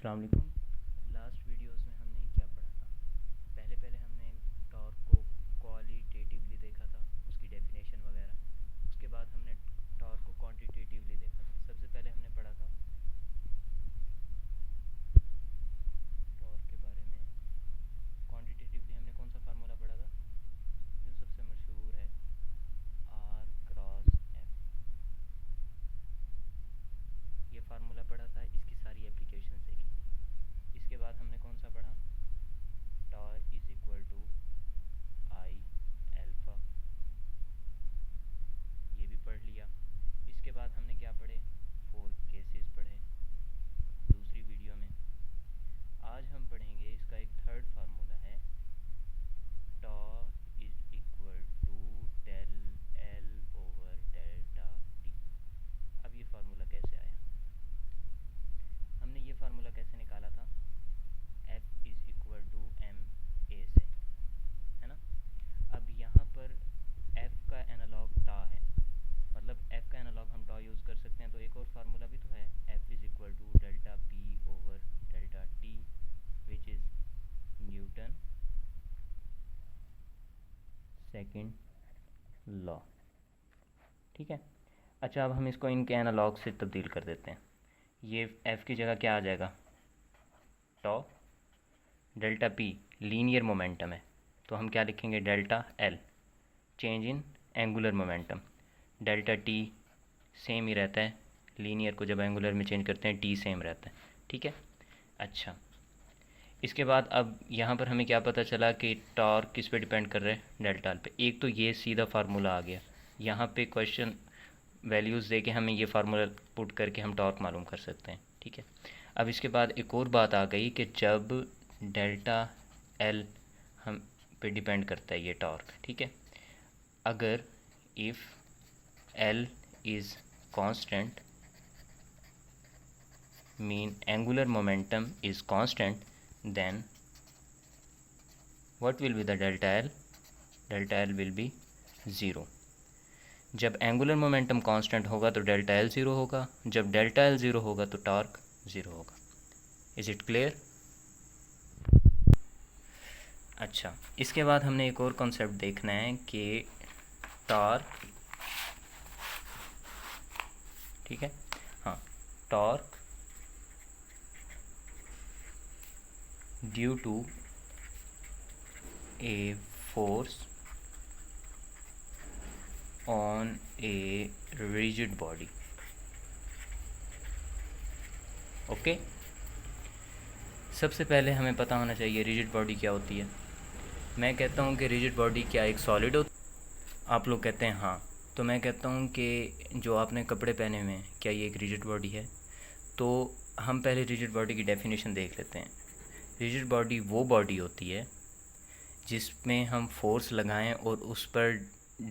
अस्सलाम वालेकुम। Last videos में हमने क्या पढ़ा था? पहले पहले हमने टॉर्क को क्वालिटेटिवली देखा था, उसकी डेफिनेशन वगैरह। उसके बाद हमने टॉर्क को क्वांटिटेटिवली देखा था। सबसे पहले हमने पढ़ा था टॉर्क के बारे में। क्वांटिटेटिवली हमने कौन सा फार्मूला पढ़ा था जो सबसे मशहूर है? R cross F. ये फार्मूला पढ़ा था, इसकी सारी एप्लीकेशन देखी थी। इसके बाद हमने कौन सा पढ़ा? Tau is equal to I alpha, ये भी पढ़ लिया। इसके बाद हमने क्या पढ़े? 4 केसेस पढ़े दूसरी वीडियो में। आज हम पढ़ेंगे इसका एक थर्ड फार्मूला है, tau is equal to del L over delta t. अब ये फार्मूला कैसे आया? हमने ये फार्मूला कैसे निकाला था? F is equal to M A से, है ना। अब यहाँ पर F का एनालॉग टा है, मतलब F का एनालॉग हम टॉ यूज़ कर सकते हैं। तो एक और फार्मूला भी तो है, F is equal to delta p over delta t which is Newton second law. ठीक है। अच्छा, अब हम इसको इनके एनालॉग से तब्दील कर देते हैं। ये F की जगह क्या आ जाएगा? Tau. Delta P linear momentum है, तो हम क्या लिखेंगे? Delta L change in angular momentum. Delta T same ही रहता है, लीनियर को जब एंगुलर में चेंज करते हैं टी सेम रहता है। ठीक है। अच्छा, इसके बाद अब यहाँ पर हमें क्या पता चला कि टॉर्क किस पे डिपेंड कर रहा है? डेल्टा एल पे। एक तो ये सीधा फार्मूला आ गया, यहाँ पे क्वेश्चन वैल्यूज़ दे के हमें ये फार्मूला पुट करके हम टॉर्क मालूम कर सकते हैं। ठीक है। अब इसके बाद एक और बात आ गई कि जब डेल्टा एल हम पे डिपेंड करता है ये टॉर्क, ठीक है, अगर if L is constant mean angular momentum is constant, then what will be the delta L? Delta L will be 0। जब एंगुलर मोमेंटम कांस्टेंट होगा तो डेल्टा एल ज़ीरो होगा, जब डेल्टा एल ज़ीरो होगा तो टॉर्क ज़ीरो होगा। Is it clear? अच्छा, इसके बाद हमने एक और कॉन्सेप्ट देखना है कि टॉर्क, ठीक है, हाँ, torque due to a force on a rigid body. Okay, सबसे पहले हमें पता होना चाहिए रिजिड बॉडी क्या होती है। मैं कहता हूँ कि रिजिड बॉडी क्या एक सॉलिड होती है? आप लोग कहते हैं हाँ। तो मैं कहता हूँ कि जो आपने कपड़े पहने हुए हैं, क्या ये एक रिजिड बॉडी है? तो हम पहले रिजिड बॉडी की डेफिनेशन देख लेते हैं। रिजिड बॉडी वो बॉडी होती है जिसमें हम फोर्स लगाएं और उस पर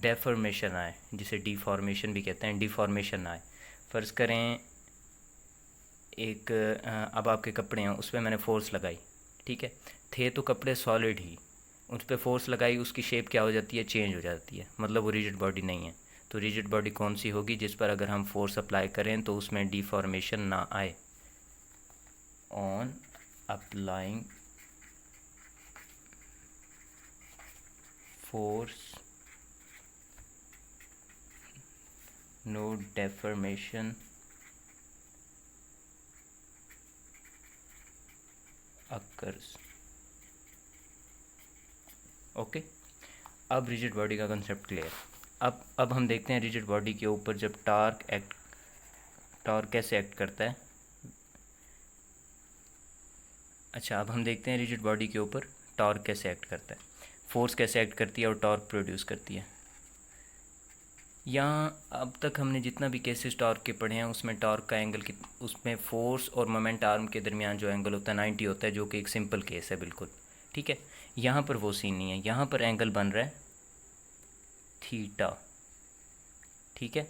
डेफॉर्मेशन आए, जिसे डिफॉर्मेशन भी कहते हैं, डिफॉर्मेशन आए। फ़र्ज़ करें एक अब आपके कपड़े हैं, उस पर मैंने फ़ोर्स लगाई, ठीक है, थे तो कपड़े सॉलिड ही, उस पर फोर्स लगाई, उसकी शेप क्या हो जाती है? चेंज हो जाती है, मतलब वो रिजिड बॉडी नहीं है। तो रिजिड बॉडी कौन सी होगी? जिस पर अगर हम फोर्स अप्लाई करें तो उसमें डिफॉर्मेशन ना आए। On applying force no deformation occurs। Okay, अब रिजिड बॉडी का कंसेप्ट क्लियर। अब हम देखते हैं रिजिड बॉडी के ऊपर जब टॉर्क कैसे एक्ट करता है। अच्छा, अब हम देखते हैं रिजिड बॉडी के ऊपर टॉर्क कैसे एक्ट करता है, फोर्स कैसे एक्ट करती है और टॉर्क प्रोड्यूस करती है। यहाँ अब तक हमने जितना भी केसेस टॉर्क के पढ़े हैं उसमें टॉर्क का एंगल उसमें फोर्स और मोमेंट आर्म के दरमियान जो एंगल होता है 90 होता है, जो कि एक सिंपल केस है बिल्कुल। ठीक है, यहाँ पर वो सीन नहीं है, यहाँ पर एंगल बन रहा है थीटा। ठीक है।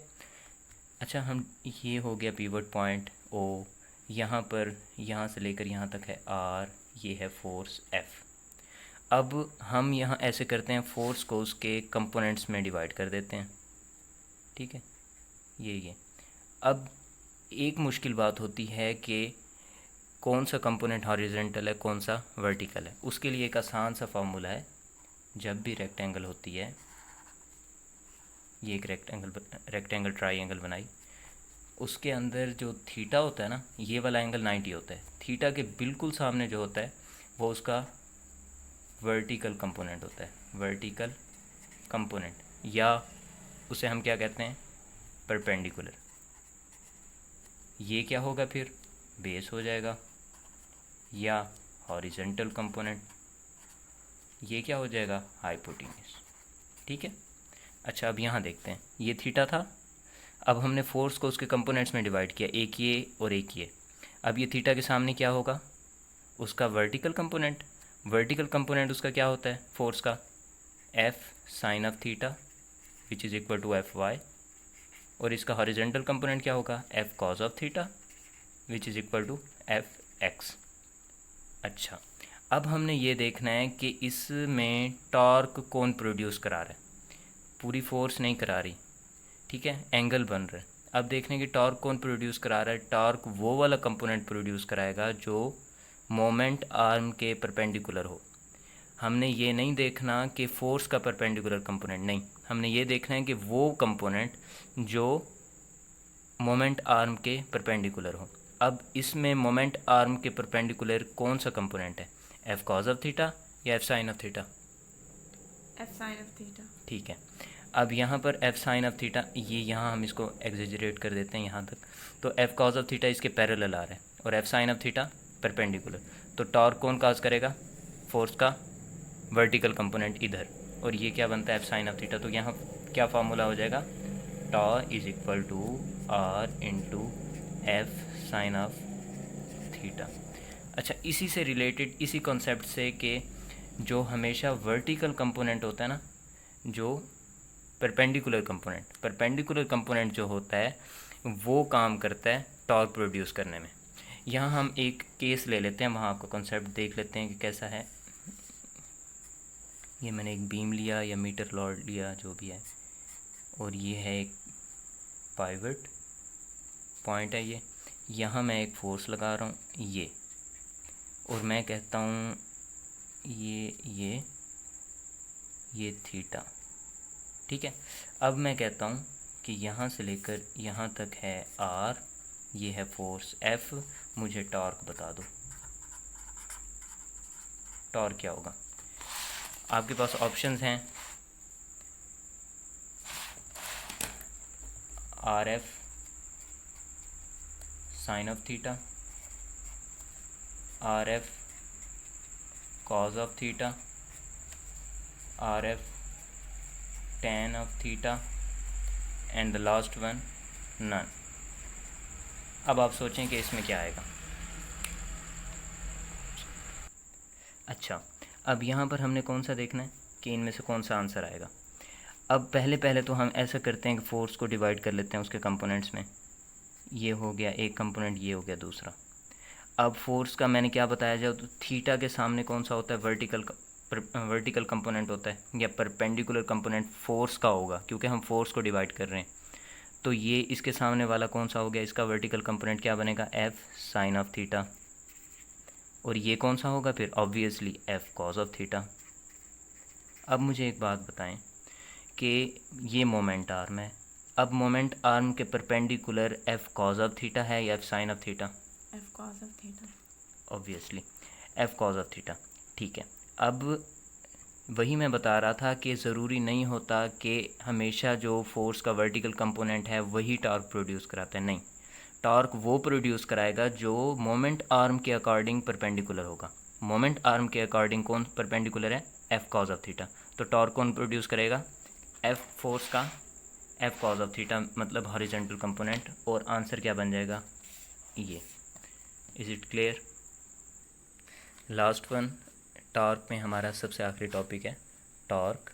अच्छा, हम ये हो गया पिवट पॉइंट ओ, यहाँ पर यहाँ से लेकर यहाँ तक है आर, ये है फोर्स एफ। अब हम यहाँ ऐसे करते हैं, फोर्स को उसके कंपोनेंट्स में डिवाइड कर देते हैं। ठीक है, ये अब एक मुश्किल बात होती है कि कौन सा कंपोनेंट हॉरिजेंटल है, कौन सा वर्टिकल है। उसके लिए एक आसान सा फॉर्मूला है, जब भी रेक्टेंगल होती है, ये एक रेक्टेंगल ट्राइंगल बनाई, उसके अंदर जो थीटा होता है ना, ये वाला एंगल 90 होता है। थीटा के बिल्कुल सामने जो होता है वो उसका वर्टिकल कंपोनेंट होता है, वर्टिकल कंपोनेंट, या उसे हम क्या कहते हैं, परपेंडिकुलर। ये क्या होगा फिर, बेस हो जाएगा, या हॉरिजेंटल कंपोनेंट, ये क्या हो जाएगा, हाइपोटेन्यूस। ठीक है। अच्छा, अब यहाँ देखते हैं, ये थीटा था। अब हमने फोर्स को उसके कंपोनेंट्स में डिवाइड किया, एक ये और एक ये। अब ये थीटा के सामने क्या होगा, उसका वर्टिकल कंपोनेंट। वर्टिकल कंपोनेंट उसका क्या होता है, फोर्स का, F sine of theta which is equal to F y. और इसका हॉरिजेंटल कंपोनेंट क्या होगा, F cos of theta which is equal to F x. अच्छा, अब हमने ये देखना है कि इसमें टॉर्क कौन प्रोड्यूस करा रहा है, पूरी फोर्स नहीं करा रही, ठीक है, एंगल बन रहा है। अब देखने की टॉर्क कौन प्रोड्यूस करा रहा है, टॉर्क वो वाला कंपोनेंट प्रोड्यूस कराएगा जो मोमेंट आर्म के परपेंडिकुलर हो। हमने ये नहीं देखना कि फोर्स का परपेंडिकुलर कंपोनेंट, नहीं, हमने ये देखना है कि वो कंपोनेंट जो मोमेंट आर्म के परपेंडिकुलर हो। अब इसमें मोमेंट आर्म के परपेंडिकुलर कौन सा कंपोनेंट है, एफ कॉज ऑफ थीटा या F sine of theta, F sine of theta. ठीक है। अब यहाँ पर एफ साइन ऑफ थीटा, ये यहाँ हम इसको एग्जेजरेट कर देते हैं यहाँ तक, तो एफ कॉज ऑफ थीटा इसके पैरेलल आ रहा है और F sine of theta perpendicular. तो टॉर्क कौन काज करेगा, फोर्स का वर्टिकल कंपोनेंट इधर, और ये क्या बनता है, एफ साइन ऑफ थीटा। तो यहाँ क्या फार्मूला हो जाएगा, tau is equal to r into F sine of theta. अच्छा, इसी से रिलेटेड, इसी कॉन्सेप्ट से कि जो हमेशा वर्टिकल कंपोनेंट होता है ना, जो परपेंडिकुलर कंपोनेंट जो होता है वो काम करता है टॉर्क प्रोड्यूस करने में। यहाँ हम एक केस ले लेते हैं, वहाँ आपका कॉन्सेप्ट देख लेते हैं कि कैसा है। ये मैंने एक बीम लिया या मीटर रॉड लिया, जो भी है, और ये है एक पाइवट पॉइंट है। ये यहाँ मैं एक फोर्स लगा रहा हूँ, ये, और मैं कहता हूँ ये थीटा, ठीक है। अब मैं कहता हूँ कि यहाँ से लेकर यहाँ तक है आर, ये है फोर्स एफ, मुझे टॉर्क बता दो। टॉर्क क्या होगा, आपके पास ऑप्शंस हैं, are F sine of theta, R F cos of theta, R F tan of theta, and the last one none। अब आप सोचें कि इसमें क्या आएगा। अच्छा, अब यहाँ पर हमने कौन सा देखना है कि इनमें से कौन सा आंसर आएगा। अब पहले तो हम ऐसा करते हैं कि फोर्स को डिवाइड कर लेते हैं उसके कंपोनेंट्स में। ये हो गया एक कंपोनेंट, ये हो गया दूसरा। अब फोर्स का मैंने क्या बताया जाए, तो थीटा के सामने कौन सा होता है, वर्टिकल कंपोनेंट होता है, या परपेंडिकुलर कंपोनेंट फोर्स का होगा, क्योंकि हम फोर्स को डिवाइड कर रहे हैं। तो ये इसके सामने वाला कौन सा हो गया, इसका वर्टिकल कंपोनेंट क्या बनेगा, एफ साइन ऑफ थीटा। और ये कौन सा होगा फिर, obviously F cos of theta. अब मुझे एक बात बताएं कि ये मोमेंट आर्म है, अब मोमेंट आर्म के perpendicular F cos of theta है या F sine of theta, F cos of theta, obviously F cos of theta, ठीक है। अब वही मैं बता रहा था कि ज़रूरी नहीं होता कि हमेशा जो फोर्स का वर्टिकल कंपोनेंट है वही टॉर्क प्रोड्यूस कराता है, नहीं, टॉर्क वो प्रोड्यूस कराएगा जो मोमेंट आर्म के अकॉर्डिंग परपेंडिकुलर होगा। मोमेंट आर्म के अकॉर्डिंग कौन परपेंडिकुलर है, एफ कॉज ऑफ थीटा। तो टॉर्क कौन प्रोड्यूस करेगा, एफ फोर्स का एफ कॉज ऑफ थीटा, मतलब हॉरिजॉन्टल कंपोनेंट। और आंसर क्या बन जाएगा, ये। Is it clear. Last one, torque में हमारा सबसे आखिरी टॉपिक है, टॉर्क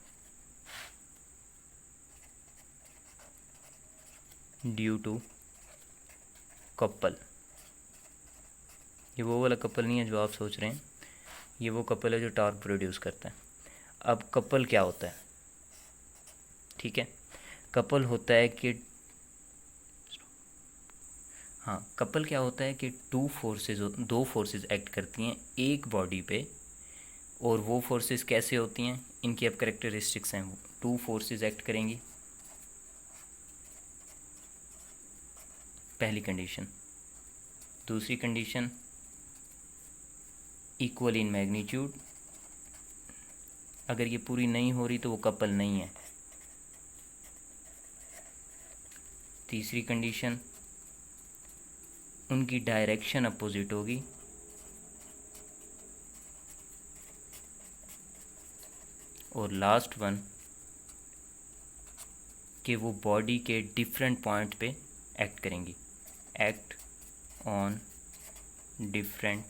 ड्यू टू कपल। ये वो वाला कपल नहीं है जो आप सोच रहे हैं, ये वो कपल है जो टॉर्क प्रोड्यूस करता है। अब कपल क्या होता है, ठीक है, कपल होता है कि हाँ, कपल क्या होता है कि दो फोर्सेस एक्ट करती हैं एक बॉडी पे, और वो फोर्सेस कैसे होती हैं, इनकी अब करेक्टरिस्टिक्स हैं। टू फोर्सेस एक्ट करेंगी, पहली कंडीशन। दूसरी कंडीशन, इक्वल इन मैग्नीट्यूड। अगर ये पूरी नहीं हो रही तो वो कपल नहीं है। तीसरी कंडीशन, उनकी डायरेक्शन अपोजिट होगी। और लास्ट वन, कि वो बॉडी के डिफरेंट पॉइंट पे एक्ट करेंगी, एक्ट ऑन डिफरेंट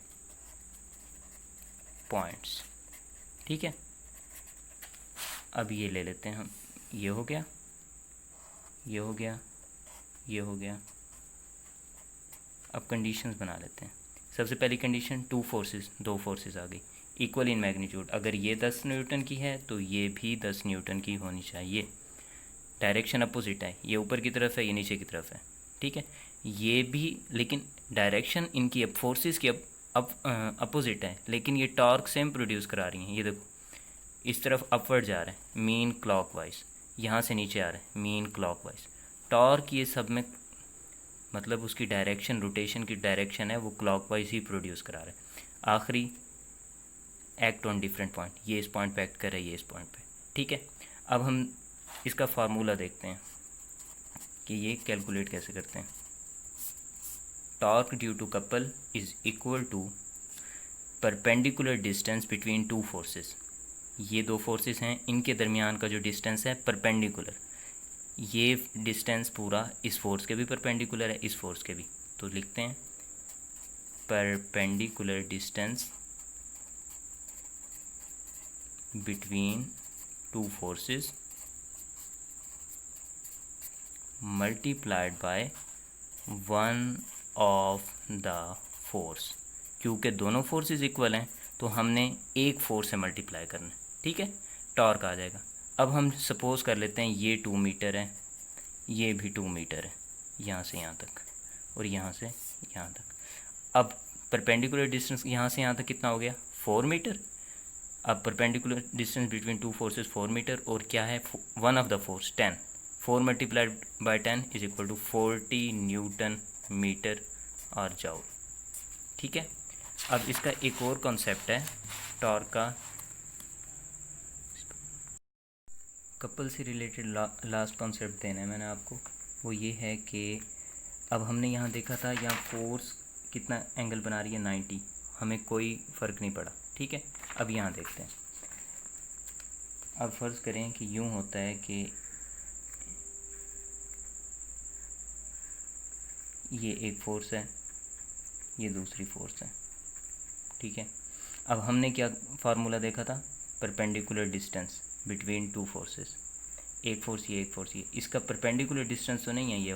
पॉइंट्स। ठीक है, अब ये ले लेते हैं हम। ये हो गया, ये हो गया, ये हो गया। अब कंडीशंस बना लेते हैं। सबसे पहली कंडीशन, दो फोर्सेस आ गई, इक्वल इन मैग्नीट्यूड। अगर ये 10 न्यूटन की है तो ये भी 10 न्यूटन की होनी चाहिए। डायरेक्शन अपोजिट है, ये ऊपर की तरफ है, ये नीचे की तरफ है। ठीक है, ये भी, लेकिन डायरेक्शन इनकी अब फोर्सेस की अब अपोजिट है, लेकिन ये टॉर्क सेम प्रोड्यूस करा रही हैं। ये देखो, इस तरफ अपवर्ड जा रहा है मीन क्लॉकवाइज, यहाँ से नीचे आ रहा है मीन क्लॉकवाइज। टॉर्क ये सब में, मतलब उसकी डायरेक्शन, रोटेशन की डायरेक्शन है वो क्लॉकवाइज ही प्रोड्यूस करा रहा है। आखिरी, एक्ट ऑन डिफरेंट पॉइंट, ये इस पॉइंट पे एक्ट कर रहा है, ये इस पॉइंट पे। ठीक है, अब हम इसका फार्मूला देखते हैं कि ये कैलकुलेट कैसे करते हैं। Torque due to couple is equal to perpendicular distance between two forces. ये दो फोर्सेस हैं, इनके दरमियान का जो डिस्टेंस है परपेंडिकुलर, ये डिस्टेंस पूरा इस फोर्स के भी परपेंडिकुलर है, इस फोर्स के भी। तो लिखते हैं perpendicular distance between two forces multiplied by one of the force. क्योंकि दोनों फोर्सेस इक्वल हैं तो हमने एक फोर्स से मल्टीप्लाई करना है। ठीक है, टॉर्क आ जाएगा। अब हम सपोज कर लेते हैं ये 2 मीटर है, ये भी 2 मीटर है, यहाँ से यहाँ तक और यहाँ से यहाँ तक। अब परपेंडिकुलर डिस्टेंस यहाँ से यहाँ तक कितना हो गया, 4 मीटर। अब perpendicular distance between two forces 4 metre, और क्या है, one of the force 10। 4 multiplied by 10 is equal to 40 newton metre और जाउल। ठीक है, अब इसका एक और कॉन्सेप्ट है टॉर्क का, कपल से रिलेटेड लास्ट कॉन्सेप्ट देना है मैंने आपको। वो ये है कि अब हमने यहाँ देखा था, यहाँ फोर्स कितना एंगल बना रही है, 90, हमें कोई फ़र्क नहीं पड़ा। ठीक है, अब यहाँ देखते हैं। अब फ़र्ज़ करें कि यूँ होता है कि ये एक फोर्स है, ये दूसरी फोर्स है। ठीक है, अब हमने क्या फार्मूला देखा था, perpendicular distance between two forces. एक फोर्स ये, एक फोर्स ये। इसका परपेंडिकुलर डिस्टेंस तो नहीं है ये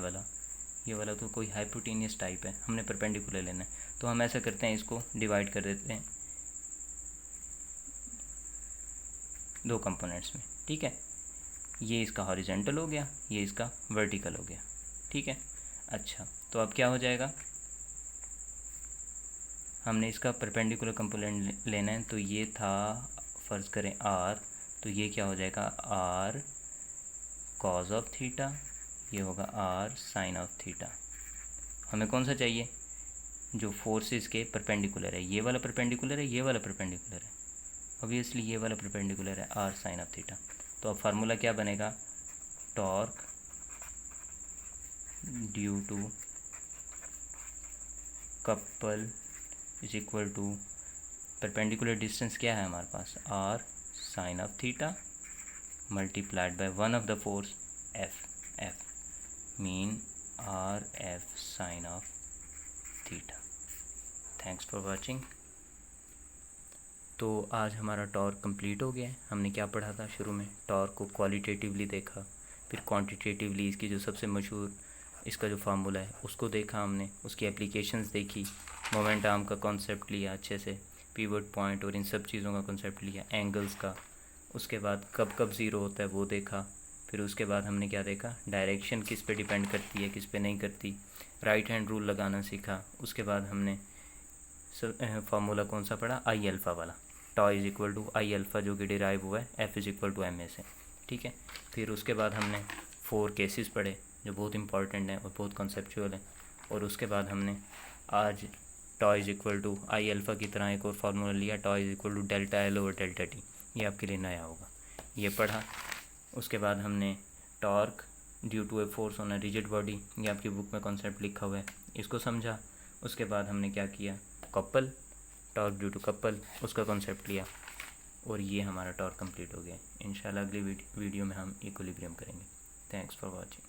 वाला तो कोई हाइपोटेनियस टाइप है, हमने परपेंडिकुलर लेना है। तो हम ऐसा करते हैं, इसको डिवाइड कर देते हैं दो कंपोनेंट्स में। ठीक है, ये इसका हॉरिजेंटल हो गया, ये इसका वर्टिकल हो गया। ठीक है, अच्छा, तो अब क्या हो जाएगा, हमने इसका परपेंडिकुलर कंपोनेंट लेना है। तो ये था, फ़र्ज़ करें आर, तो ये क्या हो जाएगा, आर कॉज ऑफ थीटा, ये होगा आर साइन ऑफ थीटा। हमें कौन सा चाहिए, जो फोर्सेस के परपेंडिकुलर है। ये वाला परपेंडिकुलर है, ये वाला परपेंडिकुलर है, ऑब्वियसली ये वाला परपेंडिकुलर है, आर साइन ऑफ थीटा। तो अब फार्मूला क्या बनेगा, torque due to couple is equal to, perpendicular distance क्या है हमारे पास, R sine of theta multiplied by one of the force F mean R F sine of theta. Thanks for watching. तो आज हमारा टॉर्क कंप्लीट हो गया है। हमने क्या पढ़ा था शुरू में, टॉर्क को क्वालिटेटिवली देखा, फिर क्वांटिटेटिवली इसकी जो सबसे मशहूर इसका जो फार्मूला है उसको देखा हमने, उसकी एप्लीकेशंस देखी, मोमेंट आर्म का कॉन्सेप्ट लिया अच्छे से, पिवट पॉइंट और इन सब चीज़ों का कॉन्सेप्ट लिया, एंगल्स का। उसके बाद कब कब ज़ीरो होता है वो देखा, फिर उसके बाद हमने क्या देखा, डायरेक्शन किस पे डिपेंड करती है किस पे नहीं करती, राइट हैंड रूल लगाना सीखा। उसके बाद हमने फार्मूला कौन सा पढ़ा, आई अल्फ़ा वाला, tau is equal to I alpha जो कि डिराइव हुआ है F is equal to M A से, ठीक है। फिर उसके बाद हमने 4 केसेस पढ़े जो बहुत इंपॉर्टेंट हैं और बहुत कॉन्सेप्चुअल है। और उसके बाद हमने आज tau is equal to I alpha की तरह एक और फार्मूला लिया, tau is equal to delta L over delta T, ये आपके लिए नया होगा, ये पढ़ा। उसके बाद हमने torque due to a force on a rigid body, ये आपकी बुक में कॉन्सेप्ट लिखा हुआ है, इसको समझा। उसके बाद हमने क्या किया, couple, torque due to couple, उसका कॉन्सेप्ट लिया, और ये हमारा टॉर्क कंप्लीट हो गया। इंशाल्लाह अगली वीडियो में हम इक्विलिब्रियम करेंगे। Thanks for watching.